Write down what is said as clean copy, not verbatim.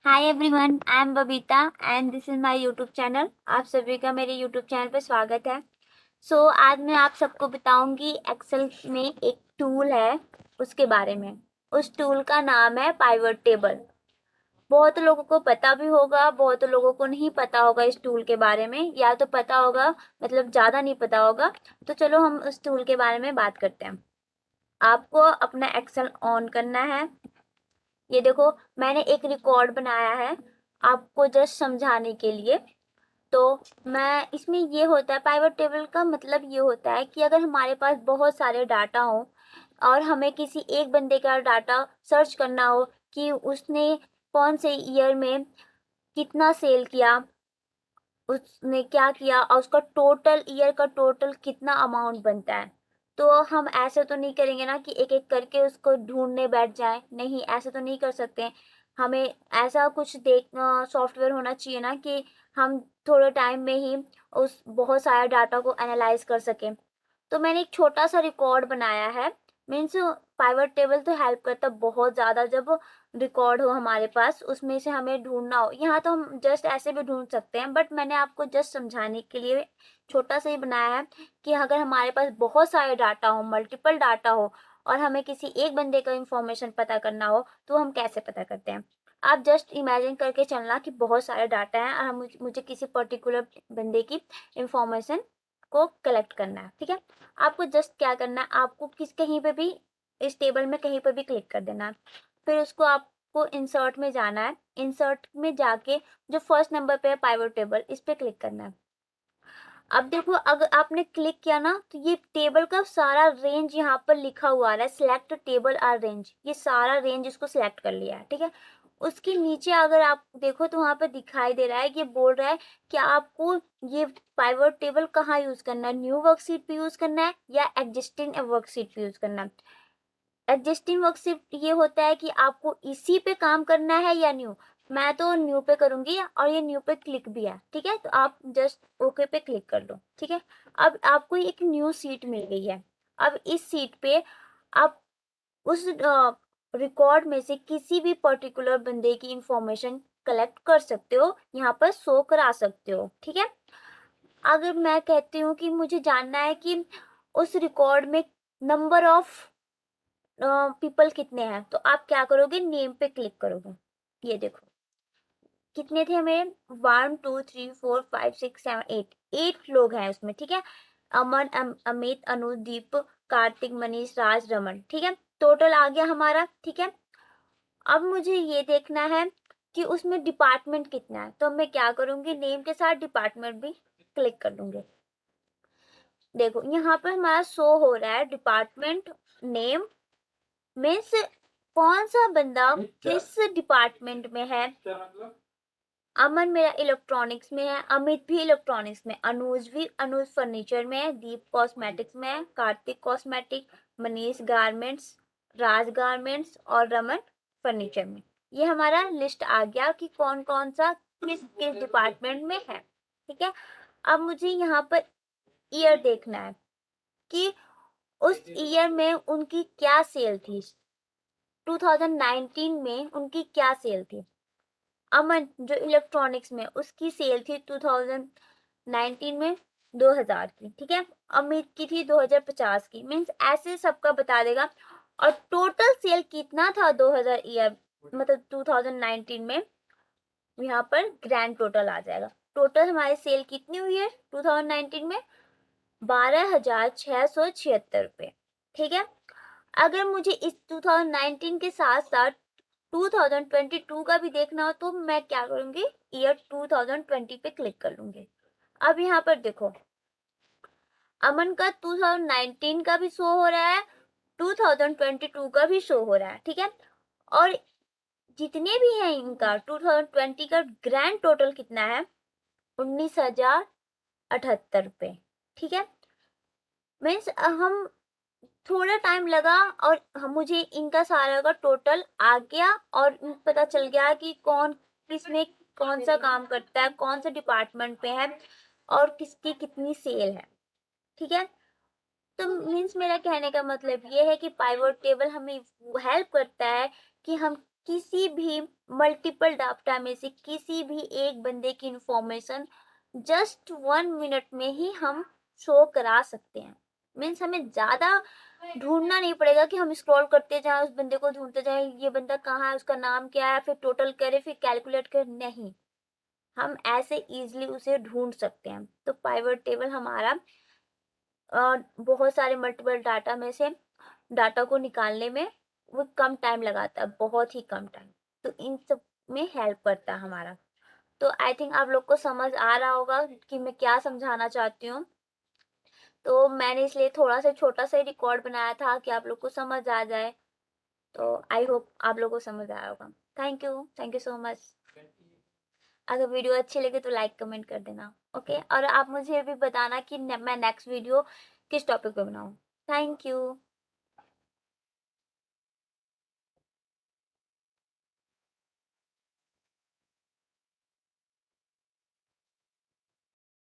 Hi everyone, I am Babita and this is my YouTube channel. आप सभी का मेरे यूट्यूब चैनल पे स्वागत है। आज मैं आप सबको बताऊंगी एक्सेल में एक टूल है उसके बारे में। उस टूल का नाम है पाइवट टेबल। बहुत लोगों को पता भी होगा, बहुत लोगों को नहीं पता होगा इस टूल के बारे में, या तो पता होगा मतलब ज़्यादा नहीं पता होगा। तो चलो हम उस टूल के बारे में बात करते हैं। आपको अपना एक्सेल ऑन करना है। ये देखो, मैंने एक रिकॉर्ड बनाया है आपको जस्ट समझाने के लिए। तो मैं इसमें ये होता है, पाइवट टेबल का मतलब ये होता है कि अगर हमारे पास बहुत सारे डाटा हो और हमें किसी एक बंदे का डाटा सर्च करना हो कि उसने कौन से ईयर में कितना सेल किया, उसने क्या किया और उसका टोटल ईयर का टोटल कितना अमाउंट बनता है। तो हम ऐसे तो नहीं करेंगे ना कि एक एक करके उसको ढूंढने बैठ जाए, नहीं ऐसे तो नहीं कर सकते। हमें ऐसा कुछ देख सॉफ्टवेयर होना चाहिए ना कि हम थोड़े टाइम में ही उस बहुत सारे डाटा को एनालाइज कर सकें। तो मैंने एक छोटा सा रिकॉर्ड बनाया है। मीन्स पाइवट टेबल तो हेल्प करता है बहुत ज़्यादा। जब रिकॉर्ड हो हमारे पास, उसमें से हमें ढूंढना हो, यहाँ तो हम जस्ट ऐसे भी ढूंढ सकते हैं, बट मैंने आपको जस्ट समझाने के लिए छोटा सा ही बनाया है कि अगर हमारे पास बहुत सारे डाटा हो, मल्टीपल डाटा हो और हमें किसी एक बंदे का इंफॉर्मेशन पता करना हो तो हम कैसे पता करते हैं। आप जस्ट इमेजिन करके चलना कि बहुत सारे डाटा हैं और मुझे किसी पर्टिकुलर बंदे की इंफॉर्मेशन को कलेक्ट करना है। ठीक है, आपको जस्ट क्या करना है, आपको कहीं पे भी इस टेबल में कहीं पर भी क्लिक कर देना है। फिर उसको आपको इंसर्ट में जाना है। इंसर्ट में जाके जो फर्स्ट नंबर पे है पाइवट टेबल, इस पे क्लिक करना है। अब देखो, अगर आपने क्लिक किया ना तो ये टेबल का सारा रेंज यहाँ पर लिखा हुआ आ रहा है, सिलेक्ट टेबल आर रेंज। ये सारा रेंज इसको सिलेक्ट कर लिया है। ठीक है, उसके नीचे अगर आप देखो तो वहां पर दिखाई दे रहा है, ये बोल रहा है कि आपको ये पाइवट टेबल कहाँ यूज करना है, न्यू वर्कशीट पे यूज करना है या एग्जिस्टिंग वर्कशीट पे यूज करना है। एडजस्टिंग वर्कशीट ये होता है कि आपको इसी पे काम करना है या न्यू। मैं तो न्यू पे करूंगी और ये न्यू पे क्लिक भी है। ठीक है, तो आप जस्ट ओके पे क्लिक कर लो। ठीक है, अब आपको एक न्यू सीट मिल गई है। अब इस सीट पे आप उस रिकॉर्ड में से किसी भी पर्टिकुलर बंदे की इंफॉर्मेशन कलेक्ट कर सकते हो, यहाँ पर शो करा सकते हो। ठीक है, अगर मैं कहती हूँ कि मुझे जानना है कि उस रिकॉर्ड में नंबर ऑफ पीपल कितने हैं, तो आप क्या करोगे, नेम पे क्लिक करोगे। ये देखो कितने थे हमें, 1 2 3 4 5 6 7 8, 8 लोग हैं उसमें। ठीक है, अमन, अमित, अनु, दीप, कार्तिक, मनीष, राज, रमन। ठीक है, टोटल आ गया हमारा। ठीक है, अब मुझे ये देखना है कि उसमें डिपार्टमेंट कितना है, तो मैं क्या करूंगी, नेम के साथ डिपार्टमेंट भी क्लिक कर दूंगी। देखो यहाँ पर हमारा शो हो रहा है डिपार्टमेंट नेम में से कौन सा बंदा किस डिपार्टमेंट में है। अमन मेरा इलेक्ट्रॉनिक्स में है, अमित भी इलेक्ट्रॉनिक्स में, अनुज फर्नीचर में है, दीप कॉस्मेटिक्स में है, कार्तिक कॉस्मेटिक, मनीष गारमेंट्स, राज गारमेंट्स और रमन फर्नीचर में। ये हमारा लिस्ट आ गया कि कौन कौन सा किस किस डिपार्टमेंट में है। ठीक है, अब मुझे यहाँ पर ईयर देखना है कि उस ईयर में उनकी क्या सेल थी, 2019 में उनकी क्या सेल थी। अमन जो इलेक्ट्रॉनिक्स में, उसकी सेल थी 2019 में 2000 की। ठीक है, अमित की थी 2050 की। मीन्स ऐसे सबका बता देगा। और टोटल सेल कितना था 2000 ईयर मतलब 2019 में, यहाँ पर ग्रैंड टोटल आ जाएगा। टोटल हमारी सेल कितनी हुई है 2019 में, 12,676 रुपये। ठीक है, अगर मुझे इस 2019 के साथ साथ 2022 का भी देखना हो तो मैं क्या करूंगी, ईयर 2020 पे क्लिक कर लूंगी। अब यहाँ पर देखो, अमन का 2019 का भी शो हो रहा है, 2022 का भी शो हो रहा है। ठीक है, और जितने भी हैं इनका 2020 का ग्रैंड टोटल कितना है, 19,078 रुपये। ठीक है, मीन्स हम थोड़ा टाइम लगा और मुझे इनका सारा का टोटल आ गया और पता चल गया कि कौन किसमें कौन सा काम करता है, कौन से डिपार्टमेंट पे है और किसकी कितनी सेल है। ठीक है, तो मीन्स मेरा कहने का मतलब ये है कि पाइवट टेबल हमें हेल्प करता है कि हम किसी भी मल्टीपल डाटा में से किसी भी एक बंदे की इंफॉर्मेशन जस्ट 1 मिनट में ही हम शो करा सकते हैं। मीन्स हमें ज़्यादा ढूंढना नहीं पड़ेगा कि हम स्क्रॉल करते जाएं, उस बंदे को ढूंढते जाएं, ये बंदा कहाँ है, उसका नाम क्या है, फिर टोटल करें, फिर कैलकुलेट करें। नहीं, हम ऐसे इजीली उसे ढूंढ सकते हैं। तो पाइवट टेबल हमारा बहुत सारे मल्टीपल डाटा में से डाटा को निकालने में वो कम टाइम लगाता है, बहुत ही कम टाइम। तो इन सब में हेल्प करता है हमारा। तो आई थिंक आप लोग को समझ आ रहा होगा कि मैं क्या समझाना चाहती हूँ। तो मैंने इसलिए थोड़ा सा छोटा सा रिकॉर्ड बनाया था कि आप लोग को समझ आ जाए। तो आई होप आप लोग को समझ आया होगा। Thank you so much. अगर वीडियो अच्छी लगे तो लाइक कमेंट कर देना। ओके, और आप मुझे भी बताना कि मैं नेक्स्ट वीडियो किस टॉपिक पे बनाऊँ। Thank you.